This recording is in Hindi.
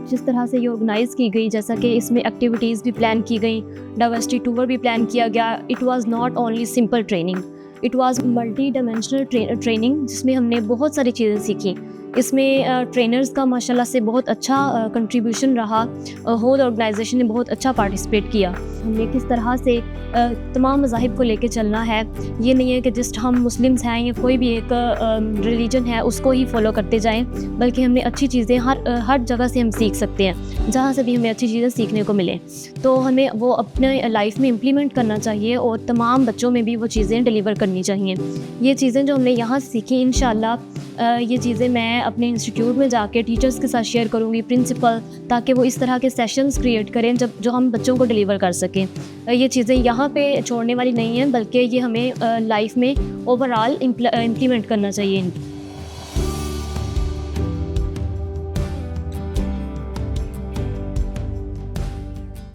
जिस तरह से ये ऑर्गेनाइज़ की गई, जैसा कि इसमें एक्टिविटीज़ भी प्लान की गई, डाइवर्सिटी टूर भी प्लान किया गया। It was not only simple training, it was multi dimensional training, जिसमें हमने बहुत सारी चीज़ें सीखी। इसमें ट्रेनर्स का माशाल्लाह से बहुत अच्छा कंट्रीब्यूशन रहा। होल ऑर्गेनाइजेशन ने बहुत अच्छा पार्टिसिपेट किया। हमने किस तरह से तमाम मज़ाहिब को लेके चलना है। ये नहीं है कि जस्ट हम मुस्लिम्स हैं या कोई भी एक रिलीजन है उसको ही फॉलो करते जाएं, बल्कि हमने अच्छी चीज़ें हर जगह से हम सीख सकते हैं, जहाँ से भी हमें अच्छी चीज़ें सीखने को मिलें। तो हमें वो अपने लाइफ में इम्प्लीमेंट करना चाहिए और तमाम बच्चों में भी वो चीज़ें डिलीवर करनी चाहिए। ये चीज़ें जो हमने यहाँ सीखी, इंशाअल्लाह ये चीज़ें मैं अपने इंस्टीट्यूट में जाके टीचर्स के साथ शेयर करूँगी, प्रिंसिपल, ताकि वो इस तरह के सेशंस क्रिएट करें जो हम बच्चों को डिलीवर कर सकें। ये चीज़ें यहाँ पे छोड़ने वाली नहीं हैं, बल्कि ये हमें लाइफ में ओवरऑल इम्प्लीमेंट करना चाहिए।